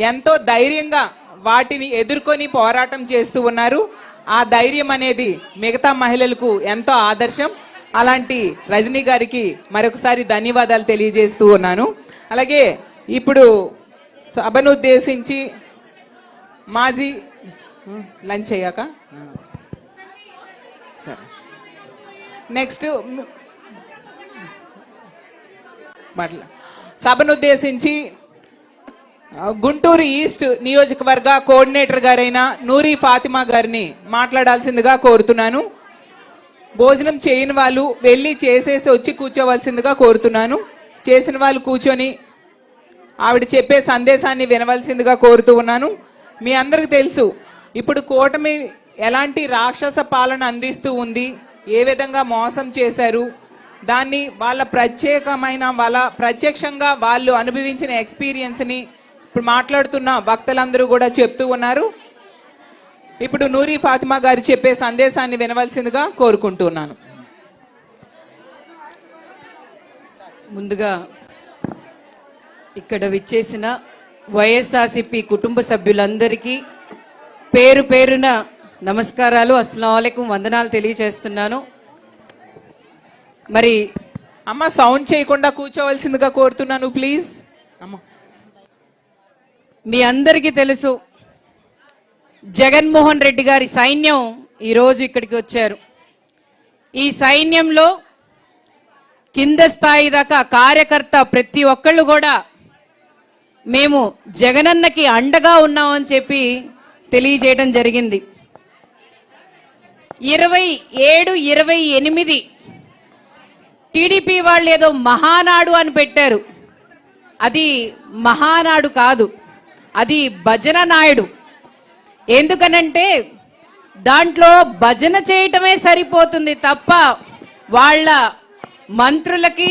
ఎంతో ధైర్యంగా వాటిని ఎదుర్కొని పోరాటం చేస్తూ ఉన్నారు. ఆ ధైర్యం అనేది మిగతా మహిళలకు ఎంతో ఆదర్శం. అలాంటి రజనీ గారికి మరొకసారి ధన్యవాదాలు తెలియజేస్తూ ఉన్నాను. అలాగే ఇప్పుడు సభను ఉద్దేశించి మాజీ లంచ్ అయ్యాక సరే నెక్స్ట్ సభను ఉద్దేశించి గుంటూరు ఈస్ట్ నియోజకవర్గ కోఆర్డినేటర్ గారైన నూరి ఫాతిమా గారిని మాట్లాడాల్సిందిగా కోరుతున్నాను. భోజనం చేయని వాళ్ళు వెళ్ళి చేసేసి వచ్చి కూర్చోవలసిందిగా కోరుతున్నాను. చేసిన వాళ్ళు కూర్చొని ఆవిడ చెప్పే సందేశాన్ని వినవలసిందిగా కోరుతూ ఉన్నాను. మీ అందరికి తెలుసు ఇప్పుడు కూటమి ఎలాంటి రాక్షస పాలన అందిస్తూ ఉంది, ఏ విధంగా మోసం చేశారు, దాన్ని వాళ్ళ ప్రత్యక్షంగా వాళ్ళు అనుభవించిన ఎక్స్పీరియన్స్ని ఇప్పుడు మాట్లాడుతున్న వక్తలందరూ కూడా చెప్తూ ఉన్నారు. ఇప్పుడు నూరి ఫాతిమా గారు చెప్పే సందేశాన్ని వినవలసిందిగా కోరుకుంటున్నాను. ముందుగా ఇక్కడ విచ్చేసిన వైఎస్ఆర్సీపీ కుటుంబ సభ్యులందరికీ పేరు పేరున నమస్కారాలు, అస్సలాము అలైకుం, వందనాలు తెలియజేస్తున్నాను. మరి అమ్మ సౌండ్ చేయకుండా కూర్చోవలసిందిగా కోరుతున్నాను ప్లీజ్. అమ్మ మీ అందరికీ తెలుసు జగన్మోహన్ రెడ్డి గారి సైన్యం ఈరోజు ఇక్కడికి వచ్చారు. ఈ సైన్యంలో కింద స్థాయి దాకా కార్యకర్త ప్రతి ఒక్కళ్ళు కూడా మేము జగనన్నకి అండగా ఉన్నామని చెప్పి తెలియజేయడం జరిగింది. 27-28 టీడీపీ వాళ్ళు ఏదో మహానాడు అని పెట్టారు. అది మహానాడు కాదు, అది భజన నాయుడు. ఎందుకనంటే దాంట్లో భజన చేయటమే సరిపోతుంది తప్ప వాళ్ళ మంత్రులకి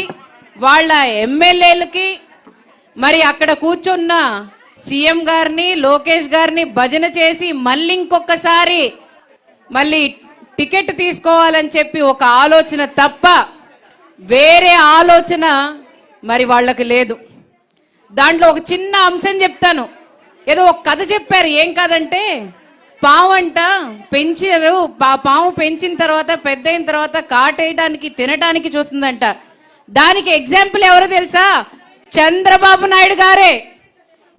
వాళ్ళ ఎమ్మెల్యేలకి మరి అక్కడ కూర్చున్న సీఎం గారిని లోకేష్ గారిని భజన చేసి మళ్ళీ ఇంకొకసారి మళ్ళీ టికెట్ తీసుకోవాలని చెప్పి ఒక ఆలోచన తప్ప వేరే ఆలోచన మరి వాళ్ళకి లేదు. దాంట్లో ఒక చిన్న అంశం చెప్తాను. ఏదో ఒక కథ చెప్పారు. ఏం కథంటే పాము అంట పెంచారు, పాము పెంచిన తర్వాత పెద్ద అయిన తర్వాత కాటేయడానికి తినడానికి చూస్తుందంట. దానికి ఎగ్జాంపుల్ ఎవరో తెలుసా? చంద్రబాబు నాయుడు గారే.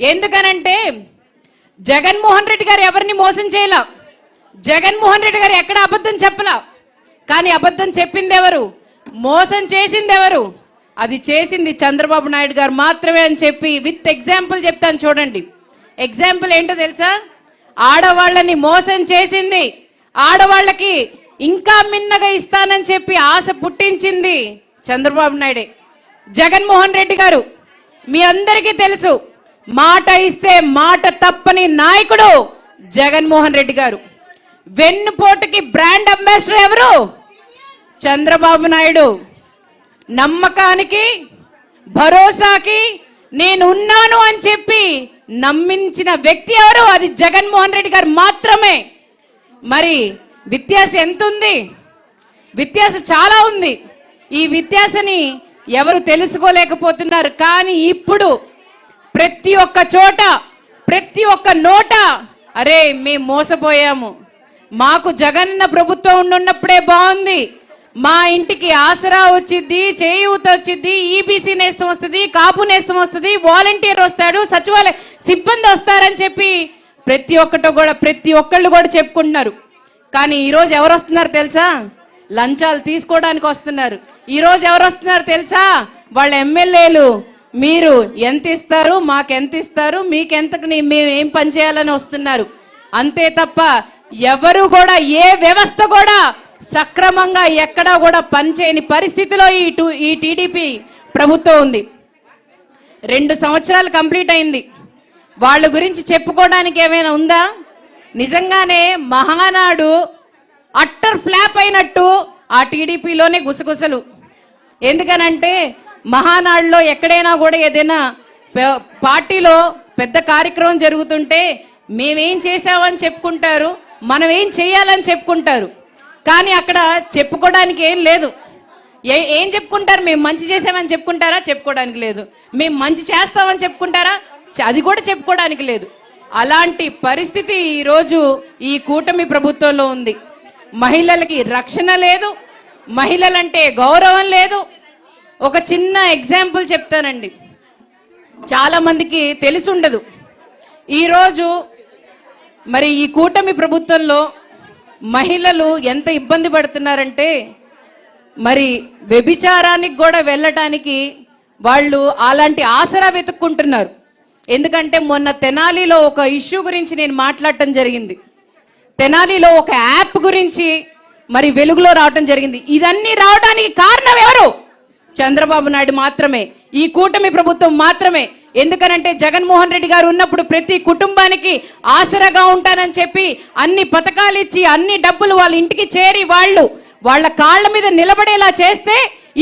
ఎందుకనంటే జగన్మోహన్ రెడ్డి గారు ఎవరిని మోసం చేయలా, జగన్మోహన్ రెడ్డి గారు ఎక్కడ అబద్ధం చెప్పలా. కానీ అబద్ధం చెప్పింది ఎవరు, మోసం చేసింది ఎవరు? అది చేసింది చంద్రబాబు నాయుడు గారు మాత్రమే అని చెప్పి విత్ ఎగ్జాంపుల్ చెప్తాను చూడండి. ఎగ్జాంపుల్ ఏంటో తెలుసా? ఆడవాళ్ళని మోసం చేసింది, ఆడవాళ్ళకి ఇంకా మిన్నగా ఇస్తానని చెప్పి ఆశ పుట్టించింది చంద్రబాబు నాయుడే. జగన్మోహన్ రెడ్డి గారు మీ అందరికీ తెలుసు, మాట ఇస్తే మాట తప్పని నాయకుడు జగన్మోహన్ రెడ్డి గారు. వెన్నుపోటుకి బ్రాండ్ అంబాసిడర్ ఎవరు? చంద్రబాబు నాయుడు. నమ్మకానికి భరోసాకి నేను ఉన్నాను అని చెప్పి నమ్మించిన వ్యక్తి ఎవరు? అది జగన్మోహన్ రెడ్డి గారు మాత్రమే. మరి వ్యత్యాసం ఎంత ఉంది? వ్యత్యాసం చాలా ఉంది. ఈ వ్యత్యాసాన్ని ఎవరు తెలుసుకోలేకపోతున్నారు. కానీ ఇప్పుడు ప్రతి ఒక్క చోట ప్రతి ఒక్క నోట అరే మేము మోసపోయాము, మాకు జగనన్న ప్రభుత్వం ఉన్నప్పుడే బాగుంది, మా ఇంటికి ఆసరా వచ్చింది, చేయూత వచ్చింది, ఈబీసీ నేస్తం వస్తుంది, కాపు నేస్తం వస్తుంది, వాలంటీర్ వస్తాడు, సచివాలయ సిబ్బంది వస్తారని చెప్పి ప్రతి ఒక్కళ్ళు కూడా చెప్పుకుంటున్నారు. కానీ ఈరోజు ఎవరు వస్తున్నారు తెలుసా? లంచాలు తీసుకోవడానికి వస్తున్నారు. ఈరోజు ఎవరు వస్తున్నారు తెలుసా? వాళ్ళ ఎమ్మెల్యేలు. మీరు ఎంత ఇస్తారు, మాకెంత ఇస్తారు, మీకెంతకు మేము ఏం పని చేయాలని వస్తున్నారు. అంతే తప్ప ఎవరు కూడా ఏ వ్యవస్థ కూడా సక్రమంగా ఎక్కడా కూడా పనిచేయని పరిస్థితిలో ఈ టీడీపీ ప్రభుత్వం ఉంది. 2 సంవత్సరాలు కంప్లీట్ అయింది. వాళ్ళ గురించి చెప్పుకోవడానికి ఏమైనా ఉందా? నిజంగానే మహానాడు అట్టర్ ఫ్లాప్ అయినట్టు ఆ టీడీపీలోనే గుసగుసలు. ఎందుకనంటే మహానాడులో ఎక్కడైనా కూడా ఏదైనా పార్టీలో పెద్ద కార్యక్రమం జరుగుతుంటే మేమేం చేసామని చెప్పుకుంటారు, మనం ఏం చేయాలని చెప్పుకుంటారు. కానీ అక్కడ చెప్పుకోవడానికి ఏం లేదు. ఏం చెప్పుకుంటారు? మేము మంచి చేసామని చెప్పుకుంటారా? చెప్పుకోవడానికి లేదు. మేము మంచి చేస్తామని చెప్పుకుంటారా? అది కూడా చెప్పుకోవడానికి లేదు. అలాంటి పరిస్థితి ఈరోజు ఈ కూటమి ప్రభుత్వంలో ఉంది. మహిళలకి రక్షణ లేదు, మహిళలంటే గౌరవం లేదు. ఒక చిన్న ఎగ్జాంపుల్ చెప్తానండి, చాలా మందికి తెలిసి ఉండదు. ఈరోజు మరి ఈ కూటమి ప్రభుత్వంలో మహిళలు ఎంత ఇబ్బంది పడుతున్నారంటే, మరి వ్యభిచారానికి కూడా వెళ్ళటానికి వాళ్ళు అలాంటి ఆసరా వెతుక్కుంటున్నారు. ఎందుకంటే మొన్న తెనాలిలో ఒక ఇష్యూ గురించి నేను మాట్లాడటం జరిగింది. తెనాలిలో ఒక యాప్ గురించి మరి వెలుగులో రావటం జరిగింది. ఇదన్నీ రావడానికి కారణం ఎవరు? చంద్రబాబు నాయుడు మాత్రమే, ఈ కూటమి ప్రభుత్వం మాత్రమే. ఎందుకనంటే జగన్మోహన్ రెడ్డి గారు ఉన్నప్పుడు ప్రతి కుటుంబానికి ఆసరాగా ఉంటానని చెప్పి అన్ని పథకాలు ఇచ్చి అన్ని డబ్బులు వాళ్ళ ఇంటికి చేరి వాళ్ళ కాళ్ళ మీద నిలబడేలా చేస్తే,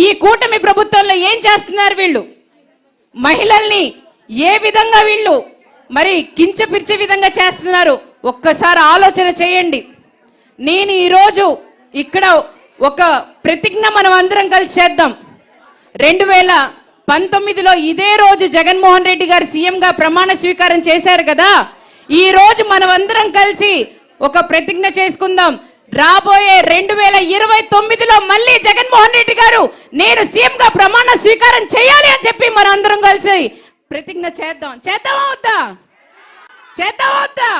ఈ కూటమి ప్రభుత్వంలో ఏం చేస్తున్నారు వీళ్ళు? మహిళల్ని ఏ విధంగా వీళ్ళు మరి కించపిరిచే విధంగా చేస్తున్నారు ఒక్కసారి ఆలోచన చేయండి. నేను ఈరోజు ఇక్కడ ఒక ప్రతిజ్ఞ మనం అందరం కలిసి చేద్దాం. 2019లో ఇదే రోజు జగన్మోహన్ రెడ్డి గారు సీఎంగా ప్రమాణ స్వీకారం చేశారు కదా. ఈ రోజు మనం అందరం కలిసి ఒక ప్రతిజ్ఞ చేసుకుందాం. రాబోయే 2029లో మళ్ళీ జగన్మోహన్ రెడ్డి గారు నేను సీఎంగా ప్రమాణ స్వీకారం చేయాలి అని చెప్పి మనం అందరం కలిసి ప్రతిజ్ఞ చేద్దాం. చేద్దామా వద్దా?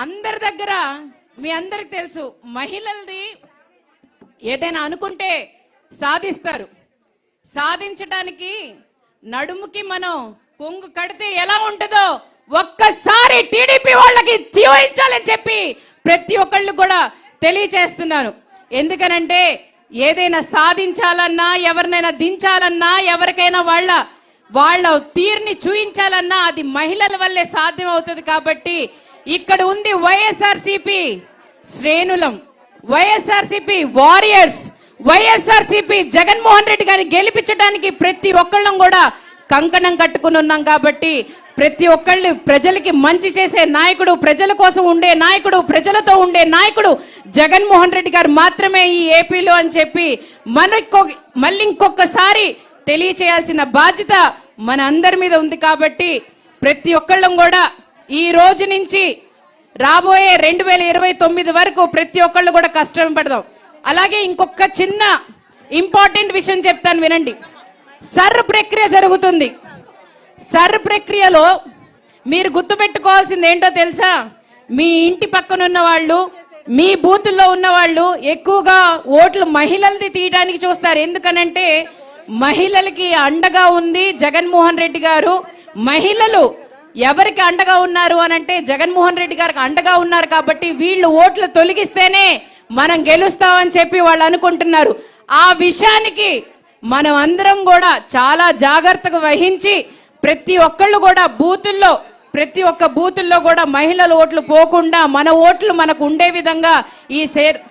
అందరి దగ్గర మీ అందరికి తెలుసు, మహిళల్ని ఏదైనా అనుకుంటే సాధిస్తారు. సాధించడానికి నడుముకి మనం కొంగు కడితే ఎలా ఉంటుందో ఒక్కసారి టీడీపీ వాళ్ళకి తీయించాలని చెప్పి ప్రతి ఒక్కళ్ళు కూడా తెలియచేస్తున్నాను. ఎందుకనంటే ఏదైనా సాధించాలన్నా, ఎవరినైనా దించాలన్నా, ఎవరికైనా వాళ్ళ తీరుని చూయించాలన్నా అది మహిళల వల్లే సాధ్యం అవుతుంది. కాబట్టి ఇక్కడ ఉంది వైఎస్ఆర్సీపీ శ్రేణులం, వైఎస్ఆర్సీపీ వారియర్స్, వైఎస్ఆర్సీపీ జగన్మోహన్ రెడ్డి గారిని గెలిపించడానికి ప్రతి ఒక్కళ్ళం కూడా కంకణం కట్టుకుని ఉన్నాం. కాబట్టి ప్రతి ఒక్కళ్ళు ప్రజలకి మంచి చేసే నాయకుడు, ప్రజల కోసం ఉండే నాయకుడు, ప్రజలతో ఉండే నాయకుడు జగన్మోహన్ రెడ్డి గారు మాత్రమే ఈ ఏపీలో అని చెప్పి మళ్ళీ ఇంకొకసారి తెలియచేయాల్సిన బాధ్యత మన అందరి మీద ఉంది. కాబట్టి ప్రతి ఒక్కళ్ళం కూడా ఈ రోజు నుంచి రాబోయే 2029 వరకు ప్రతి ఒక్కళ్ళు కూడా కష్టం పడదాం. అలాగే ఇంకొక చిన్న ఇంపార్టెంట్ విషయం చెప్తాను వినండి. సర్ ప్రక్రియ జరుగుతుంది. సర్ ప్రక్రియలో మీరు గుర్తుపెట్టుకోవాల్సింది ఏంటో తెలుసా? మీ ఇంటి పక్కన ఉన్న వాళ్ళు, మీ బూతుల్లో ఉన్న వాళ్ళు ఎక్కువగా ఓట్లు మహిళలది తీయడానికి చూస్తారు. ఎందుకనంటే మహిళలకి అండగా ఉంది జగన్మోహన్ రెడ్డి గారు. మహిళలు ఎవరికి అండగా ఉన్నారు అనంటే జగన్మోహన్ రెడ్డి గారికి అండగా ఉన్నారు. కాబట్టి వీళ్ళు ఓట్లు తొలగిస్తేనే మనం గెలుస్తామని చెప్పి వాళ్ళు అనుకుంటున్నారు. ఆ విషయానికి మనం అందరం కూడా చాలా జాగ్రత్తగా వహించి ప్రతి ఒక్కళ్ళు కూడా ప్రతి ఒక్క బూతుల్లో కూడా మహిళల ఓట్లు పోకుండా మన ఓట్లు మనకు ఉండే విధంగా ఈ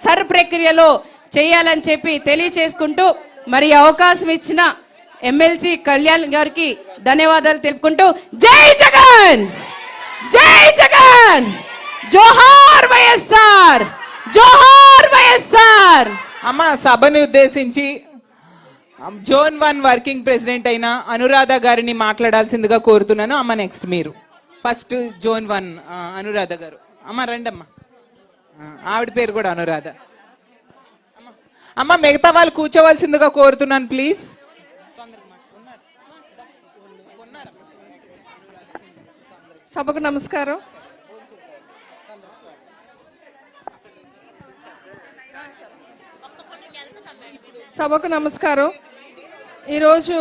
సర్ ప్రక్రియలో చేయాలని చెప్పి తెలియచేసుకుంటూ మరి అవకాశం ఇచ్చిన ఎమ్మెల్సీ కళ్యాణ్ గారికి ధన్యవాదాలు తెలుపుకుంటూ జై జగన్, జై జగన్, జోహార్ వైఎస్ఆర్, జోహార్ వైఎస్ఆర్. అమ్మ, సభను ఉద్దేశించి జోన్ 1 వర్కింగ్ ప్రెసిడెంట్ అయిన అనురాధ గారిని మాట్లాడాల్సిందిగా కోరుతున్నాను. అమ్మ నెక్స్ట్ మీరు. ఫస్ట్ జోన్ 1 అనురాధ గారు. అమ్మ రండమ్మా. ఆవిడ పేరు కూడా అనురాధ. అమ్మ మిగతా వాళ్ళు కూర్చోవలసిందిగా కోరుతున్నాను ప్లీజ్. సభకు నమస్కారం. సభకు నమస్కారం. ఈరోజు